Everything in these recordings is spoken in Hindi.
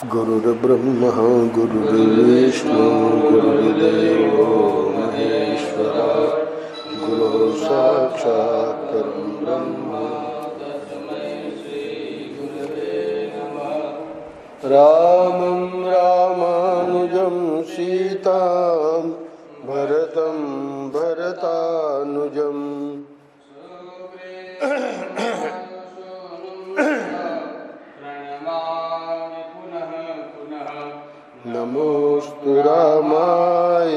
गुरुर्ब्रह्मा गुरुर्विष्णु गुरुर्देवो महेश्वरा गुरुः साक्षात् परं ब्रह्म रामं रामानुजं सीतां भरतं भरतानुजम् नमोस्तु रामाय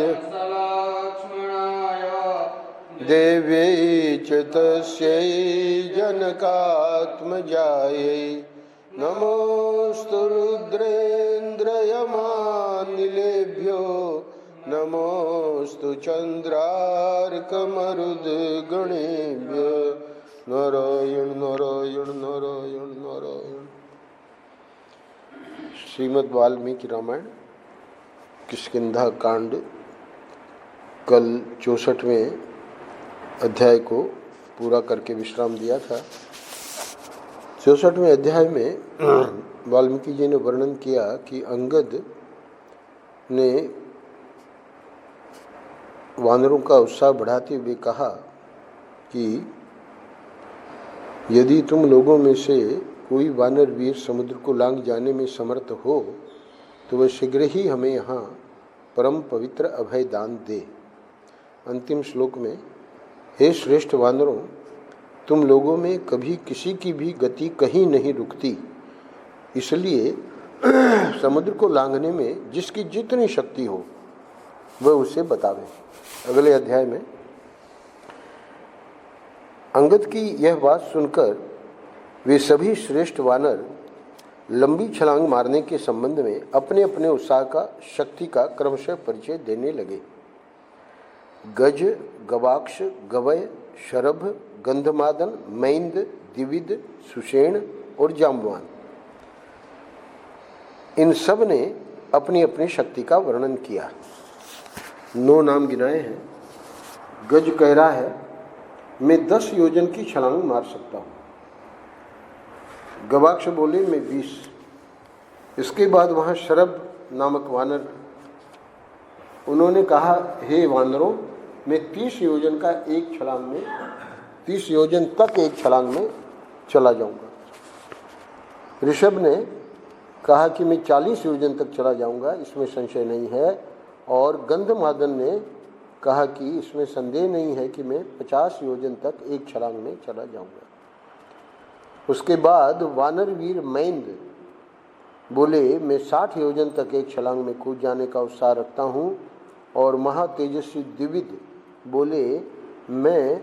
देव्यै च तस्यै जनकात्मजायै नमोस्तु रुद्रेन्द्रयमानिलेभ्यो नमोस्तु चन्द्रार्कमरुद्गणेभ्यो नारायण नारायण नारायण नारायण। श्रीमद् वाल्मीकि रामायण किष्किंधा कांड कल 64वें अध्याय को पूरा करके विश्राम दिया था। 64वें अध्याय में वाल्मीकि जी ने वर्णन किया कि अंगद ने वानरों का उत्साह बढ़ाते हुए कहा कि यदि तुम लोगों में से कोई वानर वीर समुद्र को लांघ जाने में समर्थ हो तो वह शीघ्र ही हमें यहाँ परम पवित्र अभय दान दे। अंतिम श्लोक में, हे श्रेष्ठ वानरों, तुम लोगों में कभी किसी की भी गति कहीं नहीं रुकती, इसलिए समुद्र को लांघने में जिसकी जितनी शक्ति हो वह उसे बतावे। अगले अध्याय में अंगद की यह बात सुनकर वे सभी श्रेष्ठ वानर लंबी छलांग मारने के संबंध में अपने अपने उत्साह का शक्ति का क्रमशः परिचय देने लगे। गज, गवाक्ष, गवय, शरभ, गंधमादन, मैंद, द्विविद, सुषेण और जाम्बवान, इन सब ने अपनी अपनी शक्ति का वर्णन किया। 9 नाम गिनाए हैं। गज कह रहा है, मैं 10 योजन की छलांग मार सकता हूँ। गवाक्ष बोले, मैं 20। इसके बाद वहाँ शरभ नामक वानर, उन्होंने कहा, हे वानरों, मैं 30 योजन का एक छलांग में 30 योजन तक एक छलांग में चला जाऊंगा। ऋषभ ने कहा कि मैं 40 योजन तक चला जाऊंगा, इसमें संशय नहीं है। और गंधमादन ने कहा कि इसमें संदेह नहीं है कि मैं 50 योजन तक एक छलांग में चला जाऊंगा। उसके बाद वानर वीर मैंद बोले, मैं 60 योजन तक एक छलांग में कूद जाने का उत्साह रखता हूँ। और महातेजस्वी द्विविद बोले, मैं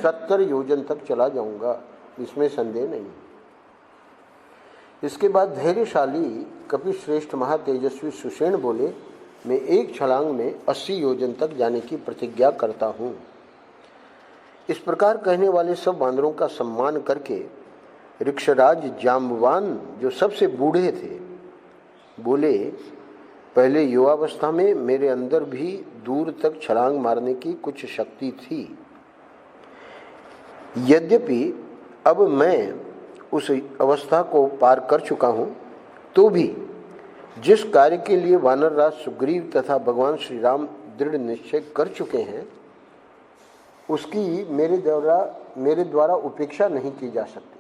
70 योजन तक चला जाऊंगा, इसमें संदेह नहीं। इसके बाद धैर्यशाली कपिश्रेष्ठ महातेजस्वी सुषेण बोले, मैं एक छलांग में 80 योजन तक जाने की प्रतिज्ञा करता हूँ। इस प्रकार कहने वाले सब वानरों का सम्मान करके ऋक्षराज जाम्बवान, जो सबसे बूढ़े थे, बोले, पहले युवावस्था में मेरे अंदर भी दूर तक छलांग मारने की कुछ शक्ति थी। यद्यपि अब मैं उस अवस्था को पार कर चुका हूँ, तो भी जिस कार्य के लिए वानरराज सुग्रीव तथा भगवान श्री राम दृढ़ निश्चय कर चुके हैं, उसकी मेरे द्वारा उपेक्षा नहीं की जा सकती।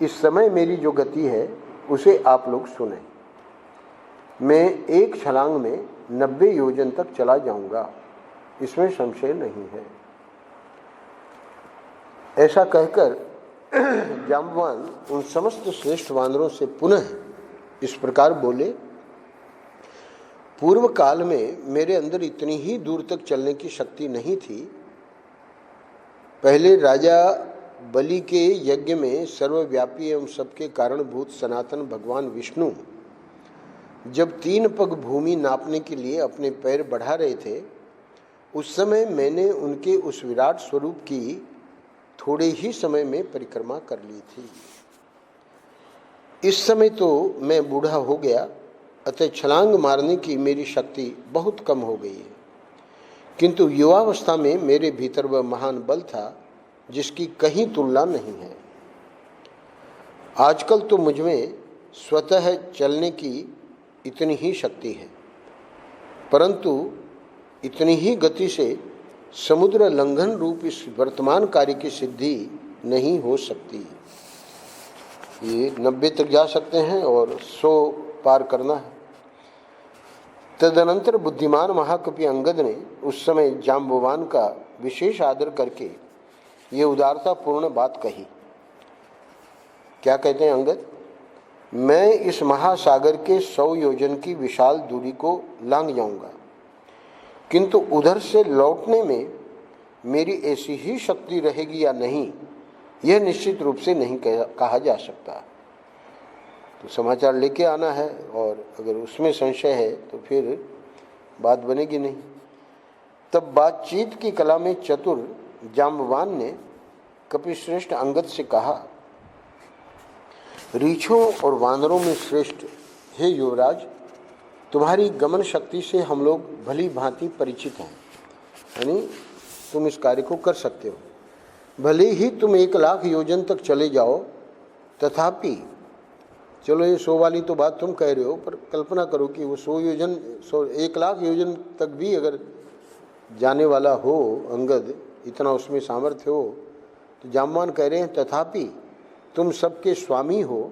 इस समय मेरी जो गति है उसे आप लोग सुने। मैं एक छलांग में 90 योजन तक चला जाऊंगा, इसमें संशय नहीं है। ऐसा कहकर जाम्बवान उन समस्त श्रेष्ठ वानरों से पुनः इस प्रकार बोले, पूर्व काल में मेरे अंदर इतनी ही दूर तक चलने की शक्ति नहीं थी। पहले राजा बलि के यज्ञ में सर्वव्यापी एवं सबके कारणभूत सनातन भगवान विष्णु जब 3 पग भूमि नापने के लिए अपने पैर बढ़ा रहे थे, उस समय मैंने उनके उस विराट स्वरूप की थोड़े ही समय में परिक्रमा कर ली थी। इस समय तो मैं बूढ़ा हो गया, अतः छलांग मारने की मेरी शक्ति बहुत कम हो गई है। किंतु युवावस्था में मेरे भीतर वह महान बल था जिसकी कहीं तुलना नहीं है। आजकल तो मुझमें स्वतः चलने की इतनी ही शक्ति है, परंतु इतनी ही गति से समुद्र लंघन रूप इस वर्तमान कार्य की सिद्धि नहीं हो सकती। ये 90 तक जा सकते हैं और 100 पार करना है। तदनंतर बुद्धिमान महाकवि अंगद ने उस समय जाम्बवान का विशेष आदर करके ये उदारतापूर्ण बात कही। क्या कहते हैं अंगद? मैं इस महासागर के 100 योजन की विशाल दूरी को लांघ जाऊंगा, किंतु उधर से लौटने में मेरी ऐसी ही शक्ति रहेगी या नहीं, यह निश्चित रूप से नहीं कहा जा सकता। तो समाचार लेके आना है, और अगर उसमें संशय है तो फिर बात बनेगी नहीं। तब बातचीत की कला में चतुर जाम्बवान ने कपिश्रेष्ठ अंगद से कहा, रीछों और वानरों में श्रेष्ठ हे युवराज, तुम्हारी गमन शक्ति से हम लोग भली भांति परिचित हैं, यानी तुम इस कार्य को कर सकते हो। भले ही तुम 1 लाख योजन तक चले जाओ, तथापि चलो ये 100 वाली तो बात तुम कह रहे हो, पर कल्पना करो कि वो 1 लाख योजन तक भी अगर जाने वाला हो अंगद, इतना उसमें सामर्थ्य हो, तो जाम्बवान कह रहे हैं तथापि तुम सबके स्वामी हो,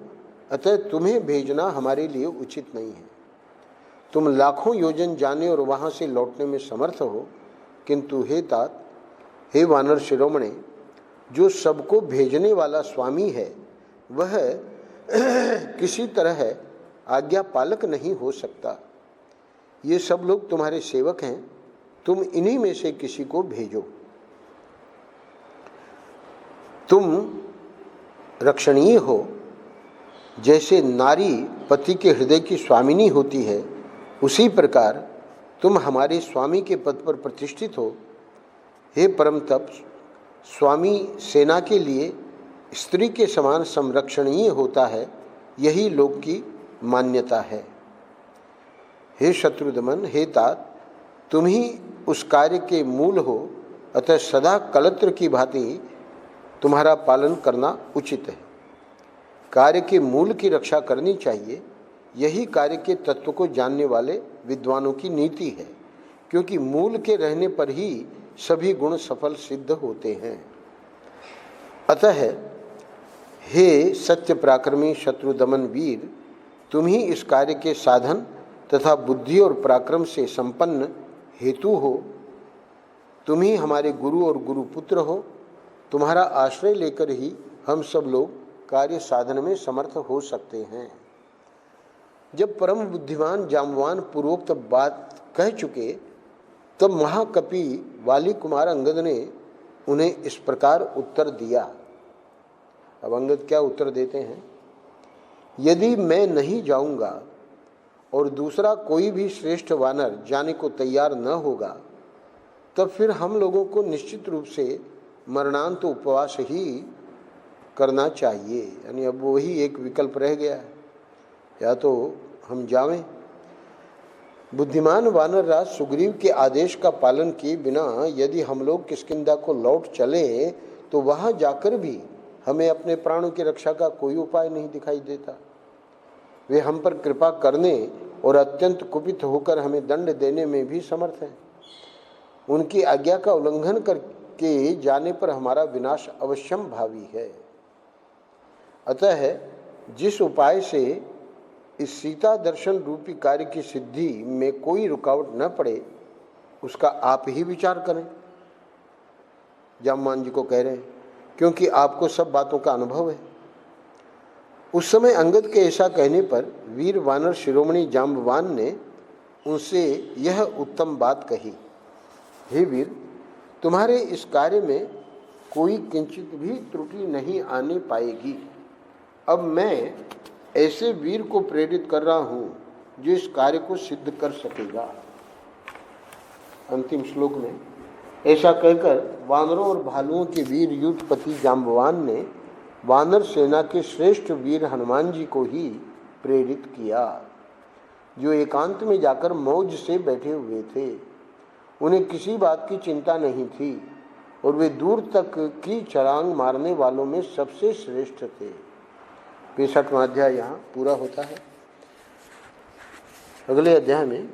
अतः तुम्हें भेजना हमारे लिए उचित नहीं है। तुम लाखों योजन जाने और वहाँ से लौटने में समर्थ हो, किंतु हे तात, हे वानर शिरोमणे, जो सबको भेजने वाला स्वामी है वह किसी तरह आज्ञा पालक नहीं हो सकता। ये सब लोग तुम्हारे सेवक हैं, तुम इन्हीं में से किसी को भेजो। तुम रक्षणीय हो, जैसे नारी पति के हृदय की स्वामिनी होती है, उसी प्रकार तुम हमारे स्वामी के पद पर प्रतिष्ठित हो। हे परम तप, स्वामी सेना के लिए स्त्री के समान संरक्षणीय होता है, यही लोक की मान्यता है। हे शत्रुदमन, हे तात, तुम ही उस कार्य के मूल हो, अतः सदा कलत्र की भांति तुम्हारा पालन करना उचित है। कार्य के मूल की रक्षा करनी चाहिए, यही कार्य के तत्व को जानने वाले विद्वानों की नीति है, क्योंकि मूल के रहने पर ही सभी गुण सफल सिद्ध होते हैं। अतः हे सत्य पराक्रमी शत्रु दमन वीर, तुम ही इस कार्य के साधन तथा बुद्धि और पराक्रम से संपन्न हेतु हो। तुम ही हमारे गुरु और गुरुपुत्र हो। तुम्हारा आश्रय लेकर ही हम सब लोग कार्य साधन में समर्थ हो सकते हैं। जब परम बुद्धिमान जाम्बवान पूर्वोक्त बात कह चुके, तब महाकपि वाली कुमार अंगद ने उन्हें इस प्रकार उत्तर दिया। अब अंगद क्या उत्तर देते हैं? यदि मैं नहीं जाऊंगा और दूसरा कोई भी श्रेष्ठ वानर जाने को तैयार न होगा, तब फिर हम लोगों को निश्चित रूप से मरणांत उपवास ही करना चाहिए। यानी अब वही एक विकल्प रह गया है, या तो हम जावें। बुद्धिमान वानर राज सुग्रीव के आदेश का पालन किए बिना यदि हम लोग किष्किंधा को लौट चले, तो वहां जाकर भी हमें अपने प्राणों की रक्षा का कोई उपाय नहीं दिखाई देता। वे हम पर कृपा करने और अत्यंत कुपित होकर हमें दंड देने में भी समर्थ हैं। उनकी आज्ञा का उल्लंघन करके जाने पर हमारा विनाश अवश्यम भावी है। अतः जिस उपाय से इस सीता दर्शन रूपी कार्य की सिद्धि में कोई रुकावट न पड़े, उसका आप ही विचार करें। जाम्बवान जी को कह रहे हैं, क्योंकि आपको सब बातों का अनुभव है। उस समय अंगद के ऐसा कहने पर वीर वानर शिरोमणि जाम्बवान ने उनसे यह उत्तम बात कही, हे वीर, तुम्हारे इस कार्य में कोई किंचित भी त्रुटि नहीं आने पाएगी। अब मैं ऐसे वीर को प्रेरित कर रहा हूं जो इस कार्य को सिद्ध कर सकेगा। अंतिम श्लोक में ऐसा कहकर वानरों और भालुओं के वीर युद्धपति जाम्बवान ने वानर सेना के श्रेष्ठ वीर हनुमान जी को ही प्रेरित किया, जो एकांत में जाकर मौज से बैठे हुए थे। उन्हें किसी बात की चिंता नहीं थी और वे दूर तक की छलांग मारने वालों में सबसे श्रेष्ठ थे। 65वां अध्याय यहाँ पूरा होता है। अगले अध्याय में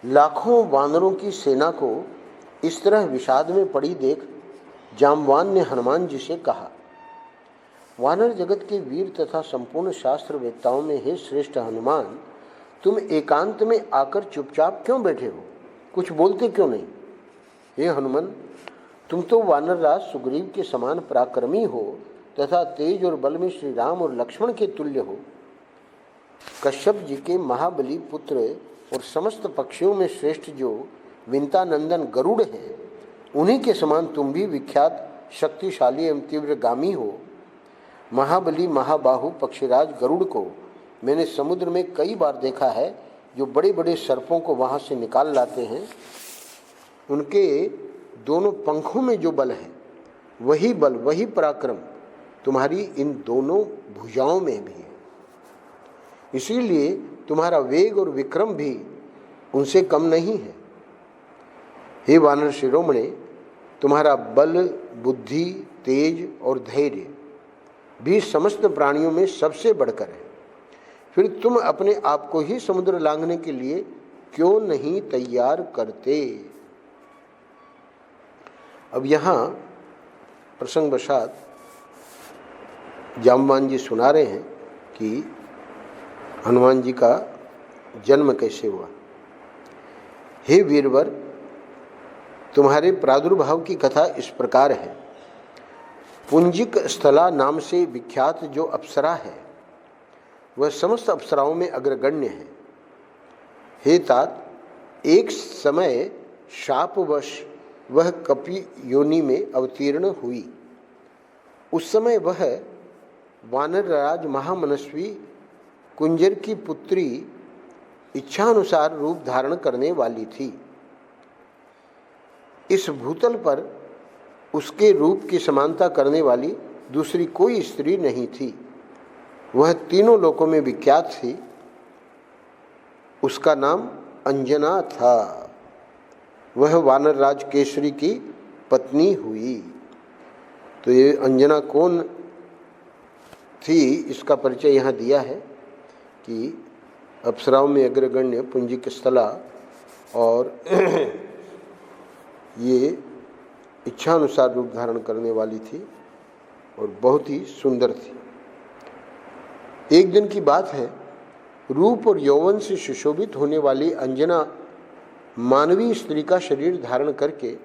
लाखों वानरों की सेना को इस तरह विषाद में पड़ी देख जाम्बवान ने हनुमान जी से कहा, वानर जगत के वीर तथा संपूर्ण शास्त्र वेत्ताओं में हे श्रेष्ठ हनुमान, तुम एकांत में आकर चुपचाप क्यों बैठे हो, कुछ बोलते क्यों नहीं। हे हनुमान, तुम तो वानर राज सुग्रीव के समान पराक्रमी हो तथा तेज और बल में श्री राम और लक्ष्मण के तुल्य हो। कश्यप जी के महाबली पुत्र और समस्त पक्षियों में श्रेष्ठ जो विंतानंदन गरुड़ हैं, उन्हीं के समान तुम भी विख्यात शक्तिशाली एवं तीव्रगामी हो। महाबली महाबाहु पक्षीराज गरुड़ को मैंने समुद्र में कई बार देखा है, जो बड़े बड़े सर्पों को वहाँ से निकाल लाते हैं। उनके दोनों पंखों में जो बल है, वही बल वही पराक्रम तुम्हारी इन दोनों भुजाओं में भी है। इसीलिए तुम्हारा वेग और विक्रम भी उनसे कम नहीं है। हे वानर शिरोमणे, तुम्हारा बल, बुद्धि, तेज और धैर्य भी समस्त प्राणियों में सबसे बढ़कर है। फिर तुम अपने आप को ही समुद्र लांघने के लिए क्यों नहीं तैयार करते। अब यहाँ प्रसंगवशात जाम्बवान जी सुना रहे हैं कि हनुमान जी का जन्म कैसे हुआ। हे वीरवर, तुम्हारे प्रादुर्भाव की कथा इस प्रकार है। पुंजिक स्थला नाम से विख्यात जो अप्सरा है, वह समस्त अप्सराओं में अग्रगण्य है। हे तात, एक समय शापवश वह कपि योनि में अवतीर्ण हुई। उस समय वह वानर राज महामनस्वी कुंजर की पुत्री इच्छानुसार रूप धारण करने वाली थी। इस भूतल पर उसके रूप की समानता करने वाली दूसरी कोई स्त्री नहीं थी। वह तीनों लोकों में विख्यात थी। उसका नाम अंजना था। वह वानर राज केसरी की पत्नी हुई। तो ये अंजना कौन थी, इसका परिचय यहाँ दिया है कि अप्सराओं में अग्रगण्य पुंजिक स्थला, और ये इच्छानुसार रूप धारण करने वाली थी और बहुत ही सुंदर थी। एक दिन की बात है, रूप और यौवन से सुशोभित होने वाली अंजना मानवीय स्त्री का शरीर धारण करके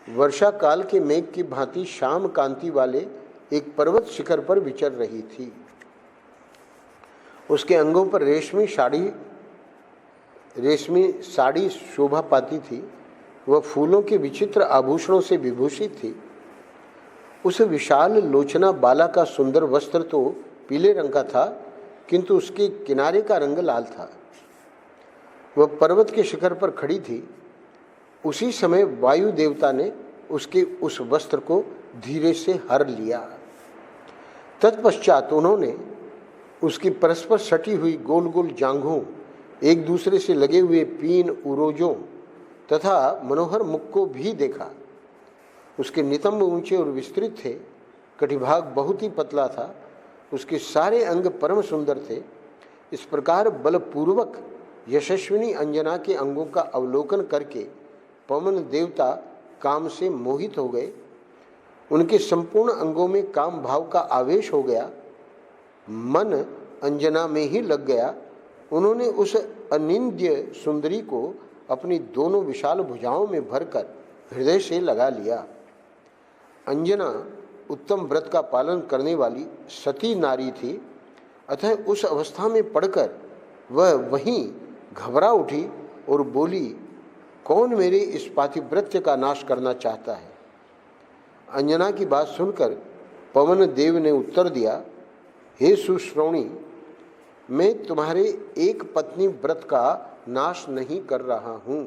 वर्षा काल के मेघ की भांति श्याम कांति वाले एक पर्वत शिखर पर विचर रही थी। उसके अंगों पर रेशमी साड़ी शोभा पाती थी। वह फूलों के विचित्र आभूषणों से विभूषित थी। उस विशाल लोचना बाला का सुंदर वस्त्र तो पीले रंग का था, किंतु उसके किनारे का रंग लाल था। वह पर्वत के शिखर पर खड़ी थी। उसी समय वायु देवता ने उसके उस वस्त्र को धीरे से हर लिया। तत्पश्चात उन्होंने उसकी परस्पर सटी हुई गोल गोल जांघों, एक दूसरे से लगे हुए पीन उरोजों तथा मनोहर मुख को भी देखा। उसके नितंब ऊंचे और विस्तृत थे, कटिभाग बहुत ही पतला था। उसके सारे अंग परम सुंदर थे। इस प्रकार बलपूर्वक यशस्विनी अंजना के अंगों का अवलोकन करके पवन देवता काम से मोहित हो गए। उनके संपूर्ण अंगों में काम भाव का आवेश हो गया। मन अंजना में ही लग गया। उन्होंने उस अनिंद्य सुंदरी को अपनी दोनों विशाल भुजाओं में भरकर हृदय से लगा लिया। अंजना उत्तम व्रत का पालन करने वाली सती नारी थी, अतः उस अवस्था में पड़कर वह वहीं घबरा उठी और बोली, कौन मेरे इस पातिव्रत्य का नाश करना चाहता है। अंजना की बात सुनकर पवन देव ने उत्तर दिया, हे सुश्रवणी, मैं तुम्हारे एक पत्नी व्रत का नाश नहीं कर रहा हूँ,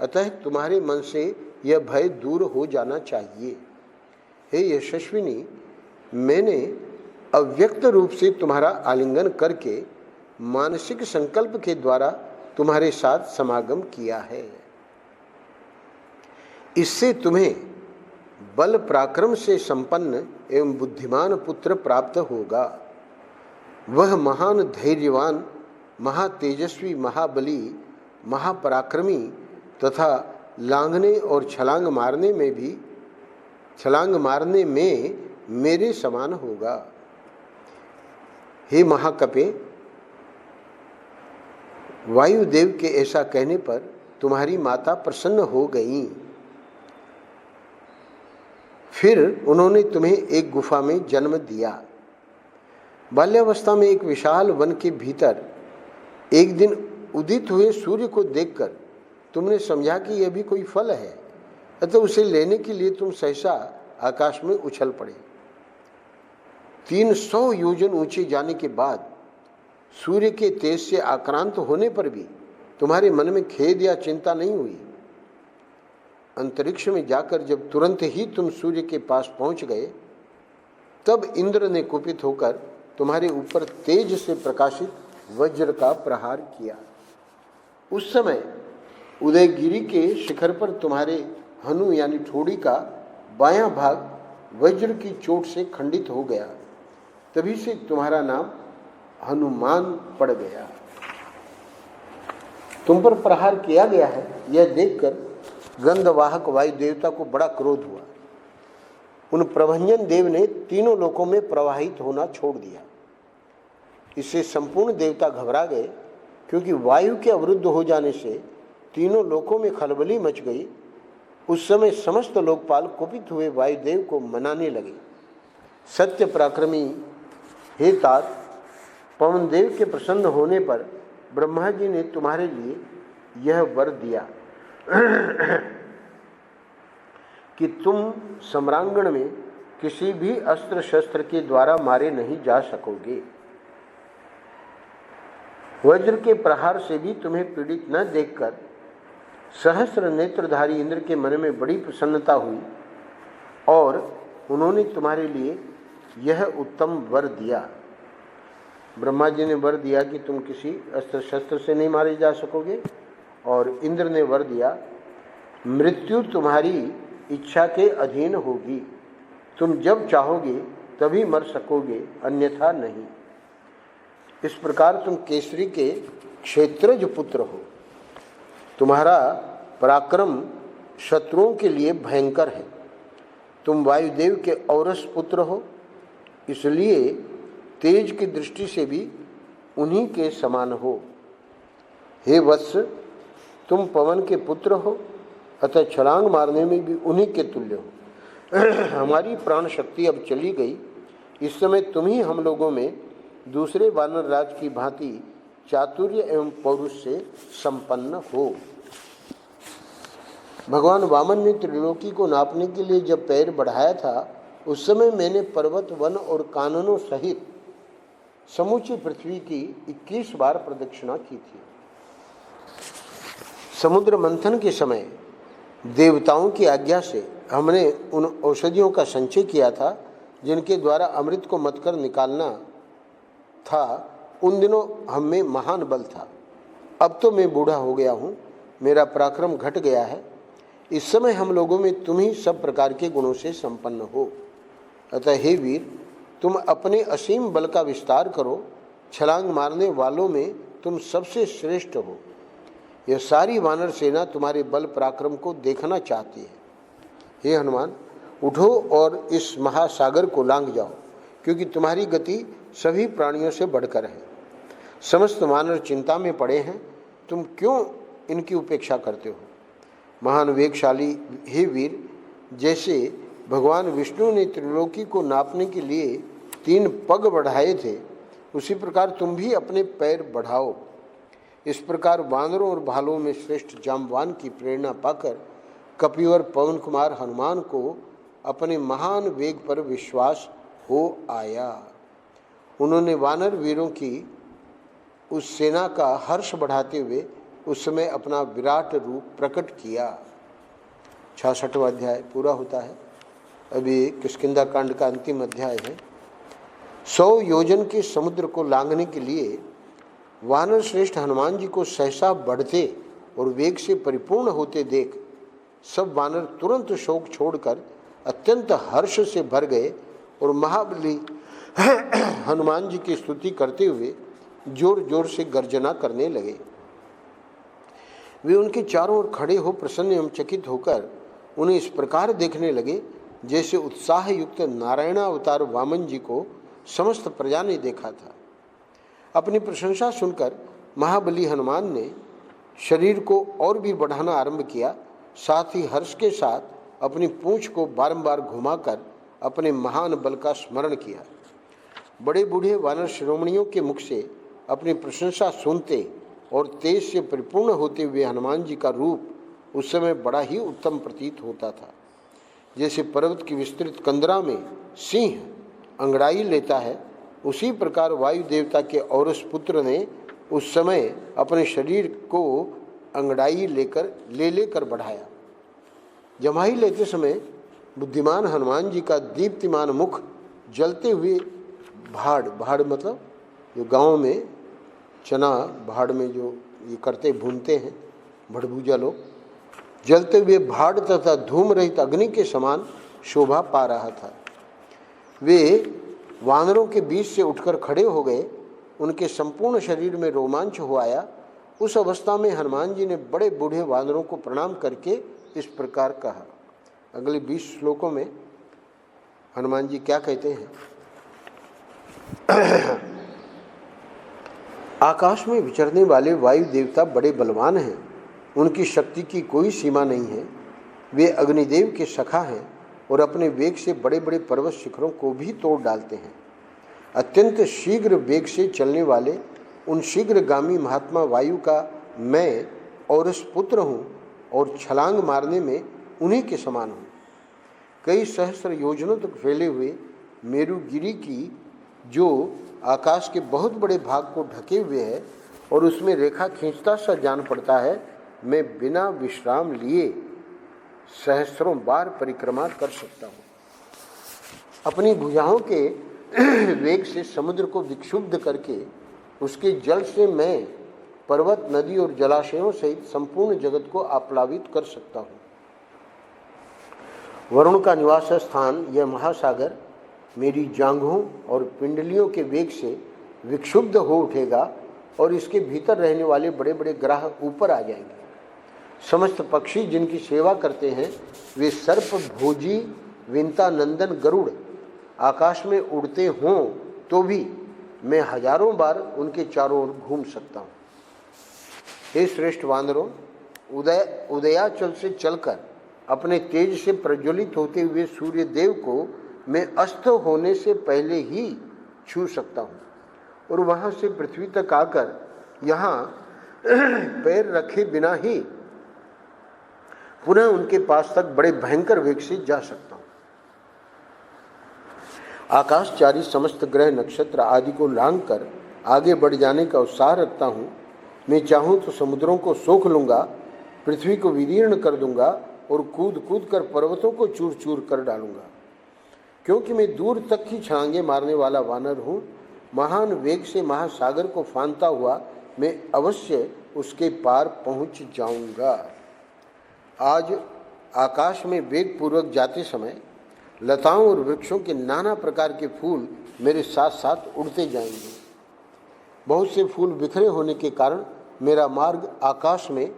अतः तुम्हारे मन से यह भय दूर हो जाना चाहिए। हे यशस्विनी, मैंने अव्यक्त रूप से तुम्हारा आलिंगन करके मानसिक संकल्प के द्वारा तुम्हारे साथ समागम किया है। इससे तुम्हें बल पराक्रम से संपन्न एवं बुद्धिमान पुत्र प्राप्त होगा। वह महान धैर्यवान, महातेजस्वी, महाबली, महापराक्रमी तथा लांघने और छलांग मारने में मेरे समान होगा। हे महाकपे, वायुदेव के ऐसा कहने पर तुम्हारी माता प्रसन्न हो गईं। फिर उन्होंने तुम्हें एक गुफा में जन्म दिया। बाल्यावस्था में एक विशाल वन के भीतर एक दिन उदित हुए सूर्य को देखकर तुमने समझा कि यह भी कोई फल है, अतः उसे लेने के लिए तुम सहसा आकाश में उछल पड़े। 300 योजन ऊंचे जाने के बाद सूर्य के तेज से आक्रांत होने पर भी तुम्हारे मन में खेद या चिंता नहीं हुई। अंतरिक्ष में जाकर जब तुरंत ही तुम सूर्य के पास पहुंच गए, तब इंद्र ने कुपित होकर तुम्हारे ऊपर तेज से प्रकाशित वज्र का प्रहार किया। उस समय उदयगिरी के शिखर पर तुम्हारे हनु यानी ठोड़ी का बायां भाग वज्र की चोट से खंडित हो गया। तभी से तुम्हारा नाम हनुमान पड़ गया। तुम पर प्रहार किया गया है, यह देखकर गंधवाहक वायु देवता को बड़ा क्रोध हुआ। उन प्रभंजन देव ने तीनों लोकों में प्रवाहित होना छोड़ दिया। इससे संपूर्ण देवता घबरा गए, क्योंकि वायु के अवरुद्ध हो जाने से तीनों लोकों में खलबली मच गई। उस समय समस्त लोकपाल कुपित हुए वायुदेव को मनाने लगे। सत्य पराक्रमी हे तात, पवन देव के प्रसन्न होने पर ब्रह्मा जी ने तुम्हारे लिए यह वर दिया कि तुम सम्रांगण में किसी भी अस्त्र शस्त्र के द्वारा मारे नहीं जा सकोगे। वज्र के प्रहार से भी तुम्हें पीड़ित न देखकर सहस्र नेत्रधारी इंद्र के मन में बड़ी प्रसन्नता हुई और उन्होंने तुम्हारे लिए यह उत्तम वर दिया। ब्रह्मा जी ने वर दिया कि तुम किसी अस्त्र शस्त्र से नहीं मारे जा सकोगे, और इंद्र ने वर दिया मृत्यु तुम्हारी इच्छा के अधीन होगी, तुम जब चाहोगे तभी मर सकोगे, अन्यथा नहीं। इस प्रकार तुम केसरी के क्षेत्रज पुत्र हो। तुम्हारा पराक्रम शत्रुओं के लिए भयंकर है। तुम वायुदेव के औरस पुत्र हो, इसलिए तेज की दृष्टि से भी उन्हीं के समान हो। हे वत्स, तुम पवन के पुत्र हो, अतः छलांग मारने में भी उन्हीं के तुल्य हो। हमारी प्राण शक्ति अब चली गई। इस समय तुम ही हम लोगों में दूसरे वानर राज की भांति चातुर्य एवं पौरुष से संपन्न हो। भगवान वामन ने त्रिलोकी को नापने के लिए जब पैर बढ़ाया था, उस समय मैंने पर्वत, वन और काननों सहित समूची पृथ्वी की 21 बार प्रदक्षिणा की थी। समुद्र मंथन के समय देवताओं की आज्ञा से हमने उन औषधियों का संचय किया था जिनके द्वारा अमृत को मतकर निकालना था। उन दिनों हम में महान बल था। अब तो मैं बूढ़ा हो गया हूँ, मेरा पराक्रम घट गया है। इस समय हम लोगों में तुम ही सब प्रकार के गुणों से संपन्न हो। अतः हे वीर, तुम अपने असीम बल का विस्तार करो। छलांग मारने वालों में तुम सबसे श्रेष्ठ हो। यह सारी वानर सेना तुम्हारे बल पराक्रम को देखना चाहती है। हे हनुमान, उठो और इस महासागर को लांघ जाओ, क्योंकि तुम्हारी गति सभी प्राणियों से बढ़कर है। समस्त वानर चिंता में पड़े हैं, तुम क्यों इनकी उपेक्षा करते हो? महान वेगशाली हे वीर, जैसे भगवान विष्णु ने त्रिलोकी को नापने के लिए 3 पग बढ़ाए थे, उसी प्रकार तुम भी अपने पैर बढ़ाओ। इस प्रकार वानरों और भालुओं में श्रेष्ठ जाम्बवान की प्रेरणा पाकर कपिवर पवन कुमार हनुमान को अपने महान वेग पर विश्वास हो आया। उन्होंने वानर वीरों की उस सेना का हर्ष बढ़ाते हुए उस समय अपना विराट रूप प्रकट किया। 66वां अध्याय पूरा होता है। अभी किष्किंधा कांड का अंतिम अध्याय है। 100 योजन के समुद्र को लांघने के लिए वानर श्रेष्ठ हनुमान जी को सहसा बढ़ते और वेग से परिपूर्ण होते देख सब वानर तुरंत शोक छोड़कर अत्यंत हर्ष से भर गए और महाबली हनुमान जी की स्तुति करते हुए जोर जोर से गर्जना करने लगे। वे उनके चारों ओर खड़े हो प्रसन्न एवं चकित होकर उन्हें इस प्रकार देखने लगे जैसे उत्साह युक्त नारायण अवतार वामन जी को समस्त प्रजा ने देखा था। अपनी प्रशंसा सुनकर महाबली हनुमान ने शरीर को और भी बढ़ाना आरंभ किया, साथ ही हर्ष के साथ अपनी पूंछ को बारंबार घुमाकर अपने महान बल का स्मरण किया। बड़े बूढ़े वानर शिरोमणियों के मुख से अपनी प्रशंसा सुनते और तेज से परिपूर्ण होते हुए हनुमान जी का रूप उस समय बड़ा ही उत्तम प्रतीत होता था। जैसे पर्वत की विस्तृत कंदरा में सिंह अंगड़ाई लेता है, उसी प्रकार वायु देवता के औरस पुत्र ने उस समय अपने शरीर को अंगड़ाई लेकर बढ़ाया। जमाई लेते समय बुद्धिमान हनुमान जी का दीप्तिमान मुख जलते हुए भाड़ मतलब जो गांव में चना भाड़ में जो ये करते भूनते हैं भड़भूजा लोग, जलते हुए भाड़ तथा धूम रहित अग्नि के समान शोभा पा रहा था। वे वानरों के बीच से उठकर खड़े हो गए, उनके संपूर्ण शरीर में रोमांच हो आया। उस अवस्था में हनुमान जी ने बड़े बूढ़े वानरों को प्रणाम करके इस प्रकार कहा। अगले 20 श्लोकों में हनुमान जी क्या कहते हैं? आकाश में विचरने वाले वायु देवता बड़े बलवान हैं, उनकी शक्ति की कोई सीमा नहीं है। वे अग्निदेव के सखा हैं और अपने वेग से बड़े बड़े पर्वत शिखरों को भी तोड़ डालते हैं। अत्यंत शीघ्र वेग से चलने वाले उन शीघ्रगामी महात्मा वायु का मैं औरस पुत्र हूँ और छलांग मारने में उन्हीं के समान हूँ। कई सहस्र योजनों तक फैले हुए मेरुगिरी की जो आकाश के बहुत बड़े भाग को ढके हुए है और उसमें रेखा खींचता सा जान पड़ता है, मैं बिना विश्राम लिए सहस्रों बार परिक्रमा कर सकता हूँ। अपनी भुजाओं के वेग से समुद्र को विक्षुब्ध करके उसके जल से मैं पर्वत, नदी और जलाशयों सहित संपूर्ण जगत को आप्लावित कर सकता हूँ। वरुण का निवास स्थान यह महासागर मेरी जांघों और पिंडलियों के वेग से विक्षुब्ध हो उठेगा और इसके भीतर रहने वाले बड़े बड़े ग्रह ऊपर आ जाएंगे। समस्त पक्षी जिनकी सेवा करते हैं वे सर्प भोजी विंता नंदन गरुड़ आकाश में उड़ते हों तो भी मैं हजारों बार उनके चारों ओर घूम सकता हूँ। हे श्रेष्ठ वानरों, उदयाचल से चलकर अपने तेज से प्रज्वलित होते हुए सूर्य देव को मैं अस्त होने से पहले ही छू सकता हूँ और वहाँ से पृथ्वी तक आकर यहाँ पैर रखे बिना ही पुनः उनके पास तक बड़े भयंकर वेग से जा सकता हूँ। आकाशचारी समस्त ग्रह नक्षत्र आदि को लांघकर आगे बढ़ जाने का उत्साह रखता हूँ। मैं चाहूँ तो समुद्रों को सोख लूँगा, पृथ्वी को विदीर्ण कर दूंगा और कूद कूद कर पर्वतों को चूर चूर कर डालूंगा। क्योंकि मैं दूर तक ही छलांगे मारने वाला वानर हूँ, महान वेग से महासागर को फांदता हुआ मैं अवश्य उसके पार पहुँच जाऊंगा। आज आकाश में वेग पूर्वक जाते समय लताओं और वृक्षों के नाना प्रकार के फूल मेरे साथ साथ उड़ते जाएंगे। बहुत से फूल बिखरे होने के कारण मेरा मार्ग आकाश में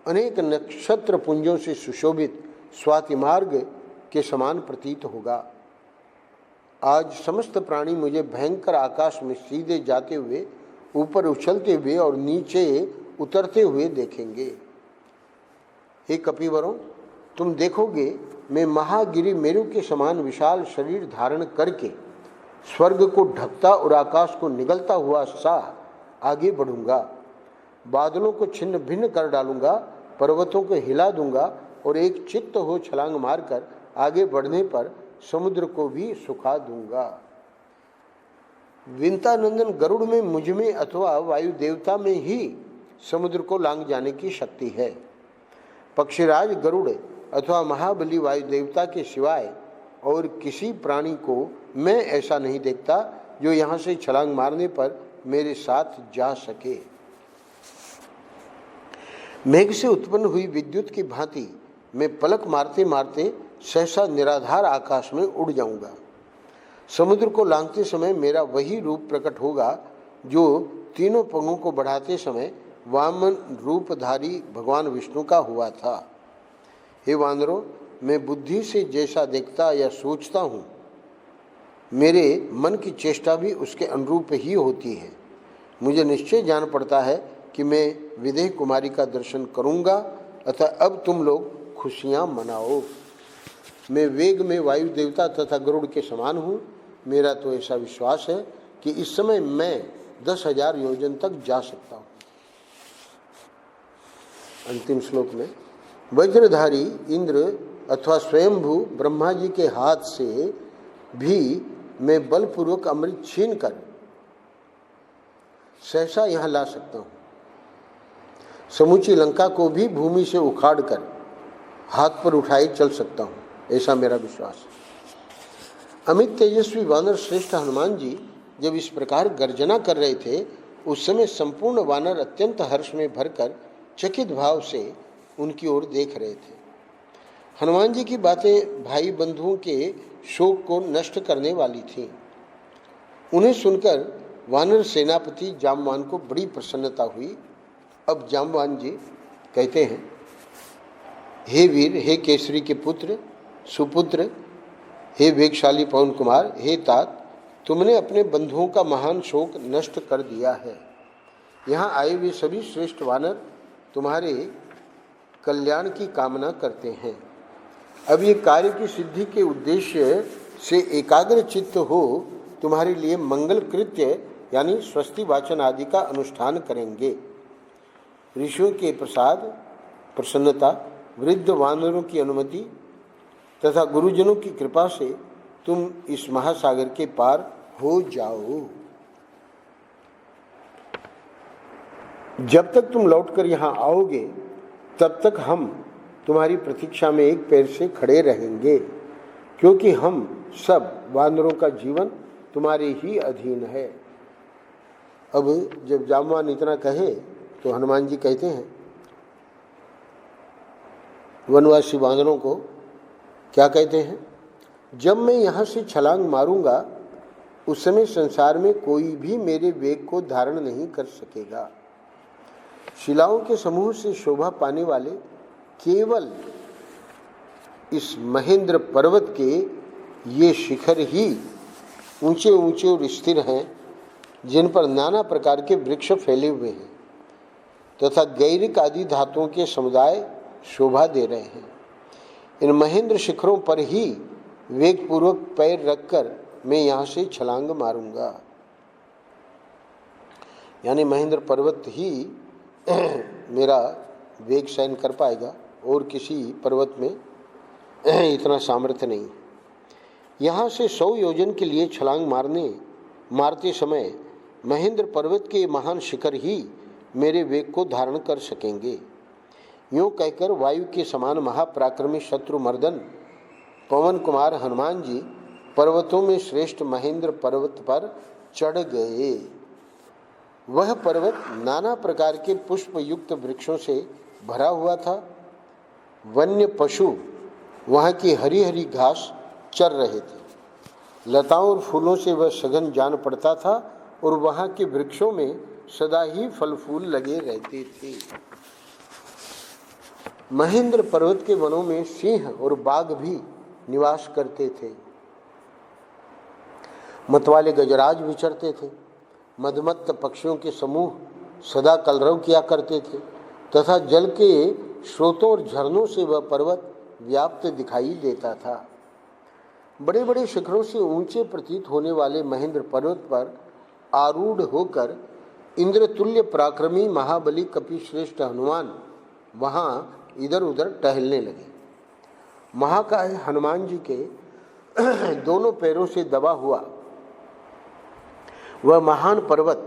अनेक नक्षत्र पुंजों से सुशोभित स्वाति मार्ग के समान प्रतीत होगा। आज समस्त प्राणी मुझे भयंकर आकाश में सीधे जाते हुए, ऊपर उछलते हुए और नीचे उतरते हुए देखेंगे। हे कपिवरों, तुम देखोगे मैं महागिरि मेरु के समान विशाल शरीर धारण करके स्वर्ग को ढकता और आकाश को निगलता हुआ सा आगे बढ़ूंगा। बादलों को छिन्न भिन्न कर डालूंगा, पर्वतों को हिला दूंगा और एक चित्त हो छलांग मारकर आगे बढ़ने पर समुद्र को भी सुखा दूंगा। विंतानंदन गरुड़ में मुझ में अथवा वायु देवता में ही समुद्र को लांघ जाने की शक्ति है। पक्षीराज गरुड़ अथवा महाबली वायु देवता के सिवाय और किसी प्राणी को मैं ऐसा नहीं देखता जो यहाँ से छलांग मारने पर मेरे साथ जा सके। मेघ से उत्पन्न हुई विद्युत की भांति मैं पलक मारते मारते सहसा निराधार आकाश में उड़ जाऊंगा। समुद्र को लांघते समय मेरा वही रूप प्रकट होगा जो तीनों पंगों को बढ़ाते समय वामन रूपधारी भगवान विष्णु का हुआ था। हे वानरों, मैं बुद्धि से जैसा देखता या सोचता हूँ, मेरे मन की चेष्टा भी उसके अनुरूप ही होती है। मुझे निश्चय जान पड़ता है कि मैं विदेह कुमारी का दर्शन करूँगा, अतः अब तुम लोग खुशियाँ मनाओ। मैं वेग में वायु देवता तथा गरुड़ के समान हूँ। मेरा तो ऐसा विश्वास है कि इस समय मैं 10,000 योजन तक जा सकता हूँ। अंतिम श्लोक में वज्रधारी इंद्र अथवा स्वयंभू ब्रह्मा जी के हाथ से भी मैं बलपूर्वक अमृत छीन कर सहसा यहाँ ला सकता हूँ। समूची लंका को भी भूमि से उखाड़ कर हाथ पर उठाए चल सकता हूँ, ऐसा मेरा विश्वास है। अमित तेजस्वी वानर श्रेष्ठ हनुमान जी जब इस प्रकार गर्जना कर रहे थे, उस समय संपूर्ण वानर अत्यंत हर्ष में भरकर चकित भाव से उनकी ओर देख रहे थे। हनुमान जी की बातें भाई बंधुओं के शोक को नष्ट करने वाली थीं। उन्हें सुनकर वानर सेनापति जामवान को बड़ी प्रसन्नता हुई। अब जामवान जी कहते हैं, हे वीर, हे केसरी के पुत्र सुपुत्र, हे वेगशाली पवन कुमार, हे तात, तुमने अपने बंधुओं का महान शोक नष्ट कर दिया है। यहाँ आए हुए सभी श्रेष्ठ वानर तुम्हारे कल्याण की कामना करते हैं। अब ये कार्य की सिद्धि के उद्देश्य से एकाग्र चित्त हो तुम्हारे लिए मंगल कृत्य यानी स्वस्ति वाचन आदि का अनुष्ठान करेंगे। ऋषियों के प्रसाद, प्रसन्नता, वृद्ध वानरों की अनुमति तथा गुरुजनों की कृपा से तुम इस महासागर के पार हो जाओ। जब तक तुम लौटकर यहाँ आओगे तब तक हम तुम्हारी प्रतीक्षा में एक पैर से खड़े रहेंगे, क्योंकि हम सब वानरों का जीवन तुम्हारे ही अधीन है। अब जब जामवान इतना कहे तो हनुमान जी कहते हैं वनवासी वानरों को, क्या कहते हैं, जब मैं यहाँ से छलांग मारूंगा उस समय संसार में कोई भी मेरे वेग को धारण नहीं कर सकेगा। शिलाओं के समूह से शोभा पाने वाले केवल इस महेंद्र पर्वत के ये शिखर ही ऊंचे ऊंचे और स्थिर हैं, जिन पर नाना प्रकार के वृक्ष फैले हुए हैं तथा गैरिक आदि धातुओं के समुदाय शोभा दे रहे हैं। इन महेंद्र शिखरों पर ही वेगपूर्वक पैर रखकर मैं यहाँ से छलांग मारूंगा। यानी महेंद्र पर्वत ही मेरा वेग सहन कर पाएगा और किसी पर्वत में इतना सामर्थ्य नहीं। यहाँ से 100 योजन के लिए छलांग मारते समय महेंद्र पर्वत के महान शिखर ही मेरे वेग को धारण कर सकेंगे। यूँ कहकर वायु के समान महापराक्रमी शत्रुमर्दन पवन कुमार हनुमान जी पर्वतों में श्रेष्ठ महेंद्र पर्वत पर चढ़ गए। वह पर्वत नाना प्रकार के पुष्प युक्त वृक्षों से भरा हुआ था। वन्य पशु वहाँ की हरी हरी घास चर रहे थे। लताओं और फूलों से वह सघन जान पड़ता था और वहाँ के वृक्षों में सदा ही फल फूल लगे रहते थे। महेंद्र पर्वत के वनों में सिंह और बाघ भी निवास करते थे। मतवाले गजराज विचरते थे। मदमत्त पक्षियों के समूह सदा कलरव किया करते थे तथा जल के स्रोतों और झरनों से वह पर्वत व्याप्त दिखाई देता था। बड़े बड़े शिखरों से ऊंचे प्रतीत होने वाले महेंद्र पर्वत पर आरूढ़ होकर इंद्रतुल्य पराक्रमी महाबली कपिश्रेष्ठ हनुमान वहाँ इधर उधर टहलने लगे। महाकाय हनुमान जी के दोनों पैरों से दबा हुआ वह महान पर्वत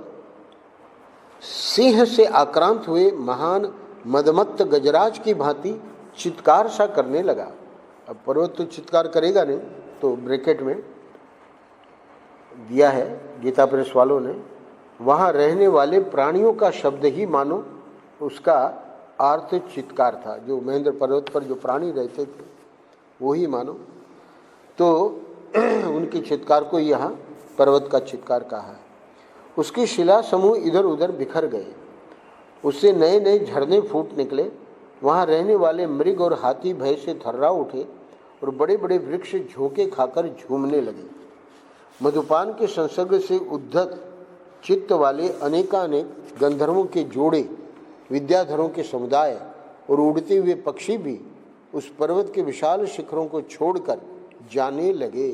सिंह से आक्रांत हुए महान मदमत्त गजराज की भांति चित्कार सा करने लगा। अब पर्वत तो चित्कार करेगा नहीं, तो ब्रैकेट में दिया है गीता प्रेस वालों ने, वहाँ रहने वाले प्राणियों का शब्द ही मानो उसका अर्थ चित्कार था। जो महेंद्र पर्वत पर जो प्राणी रहते थे वो ही मानो। तो उनके चित्कार को यहाँ पर्वत का चित्कार कहा है। उसकी शिला समूह इधर उधर बिखर गए, उससे नए नए झरने फूट निकले। वहाँ रहने वाले मृग और हाथी भय से थर्रा उठे और बड़े बड़े वृक्ष झोंके खाकर झूमने लगे। मधुपान के संसर्ग से उद्धत चित्त वाले अनेकानेक गंधर्वों के जोड़े, विद्याधरों के समुदाय और उड़ते हुए पक्षी भी उस पर्वत के विशाल शिखरों को छोड़कर जाने लगे।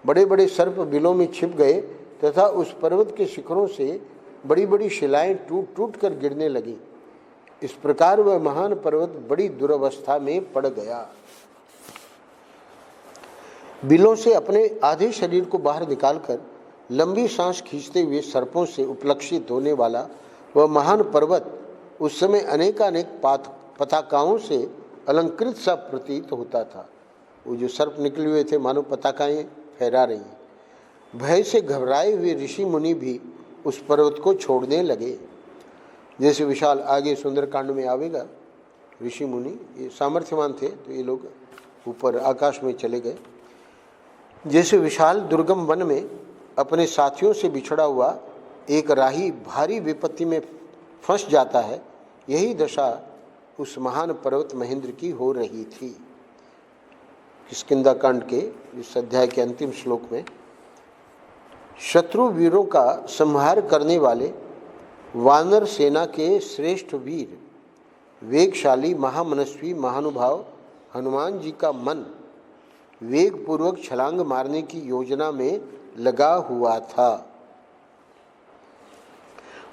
बड़े बड़े सर्प बिलों में छिप गए तथा उस पर्वत के शिखरों से बड़ी बड़ी शिलाएं टूट टूट कर गिरने लगी। इस प्रकार वह महान पर्वत बड़ी दुरवस्था में पड़ गया। बिलों से अपने आधे शरीर को बाहर निकालकर लंबी सांस खींचते हुए सर्पों से उपलक्षित होने वाला वह महान पर्वत उस समय अनेकानेक पताकाओं से अलंकृत सा प्रतीत होता था। वो जो सर्प निकले हुए थे मानो पताकाएं फहरा रही हैं। भय से घबराए हुए ऋषि मुनि भी उस पर्वत को छोड़ने लगे। जैसे विशाल, आगे सुंदरकांड में आवेगा, ऋषि मुनि ये सामर्थ्यवान थे तो ये लोग ऊपर आकाश में चले गए। जैसे विशाल दुर्गम वन में अपने साथियों से बिछड़ा हुआ एक राही भारी विपत्ति में फंस जाता है, यही दशा उस महान पर्वत महेंद्र की हो रही थी। किष्किंधा कांड के इस अध्याय के अंतिम श्लोक में शत्रु वीरों का संहार करने वाले वानर सेना के श्रेष्ठ वीर, वेगशाली महामनस्वी महानुभाव हनुमान जी का मन वेग पूर्वक छलांग मारने की योजना में लगा हुआ था।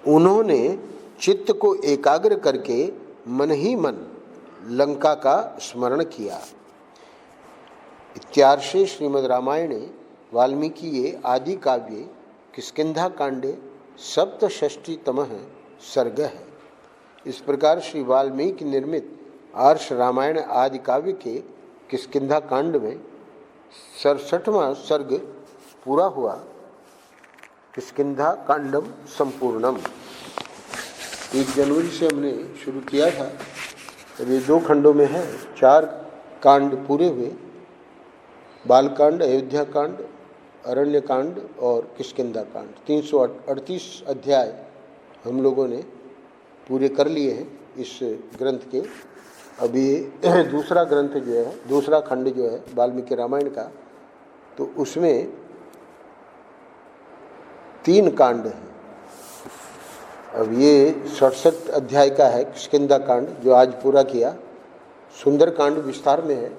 उन्होंने चित्त को एकाग्र करके मन ही मन लंका का स्मरण किया। इत्यार्षे श्रीमद् रामायणे वाल्मीकिये आदि काव्ये किष्किंधा कांडे सप्तषष्टितमः सर्ग है। इस प्रकार श्री वाल्मीकि निर्मित आर्ष रामायण आदि काव्य के किष्किंधा कांड में 67वां सर्ग पूरा हुआ। किष्किंधा कांडम संपूर्णम। 1 जनवरी से हमने शुरू किया था, अब ये 2 खंडों में है। 4 कांड पूरे हुए, बालकांड, अयोध्या कांड, अरण्य कांड और किष्किंधा कांड। 338 अध्याय हम लोगों ने पूरे कर लिए हैं इस ग्रंथ के। अभी दूसरा ग्रंथ जो है, दूसरा खंड जो है वाल्मीकि रामायण का, तो उसमें 3 कांड हैं। अब ये 67 अध्याय का है किष्किंधा कांड जो आज पूरा किया। सुंदर कांड विस्तार में है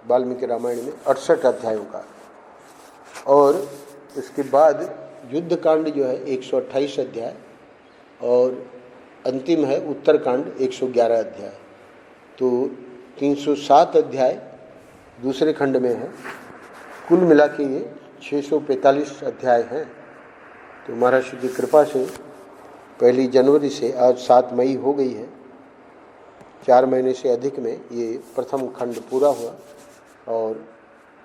वाल्मीकि रामायण में 68 अध्यायों का। और इसके बाद युद्ध कांड जो है 128 अध्याय और अंतिम है उत्तरकांड 111 अध्याय। तो 307 अध्याय दूसरे खंड में है। कुल मिला के ये 645 अध्याय हैं। तो महाराज की कृपा से 1 जनवरी से आज 7 मई हो गई है। 4 महीने से अधिक में ये प्रथम खंड पूरा हुआ और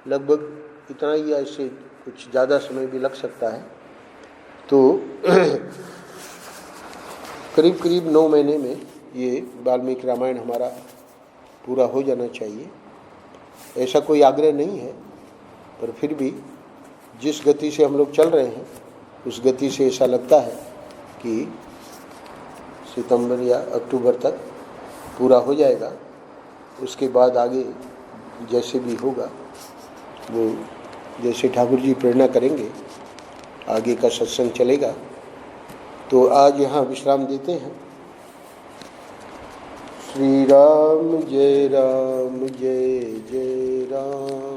लगभग इतना ही, या इससे कुछ ज़्यादा समय भी लग सकता है। तो करीब करीब 9 महीने में ये वाल्मीकि रामायण हमारा पूरा हो जाना चाहिए। ऐसा कोई आग्रह नहीं है, पर फिर भी जिस गति से हम लोग चल रहे हैं उस गति से ऐसा लगता है कि सितंबर या अक्टूबर तक पूरा हो जाएगा। उसके बाद आगे जैसे भी होगा, वो जैसे ठाकुर जी प्रेरणा करेंगे आगे का सत्संग चलेगा। तो आज यहाँ विश्राम देते हैं। श्री राम जय जय राम।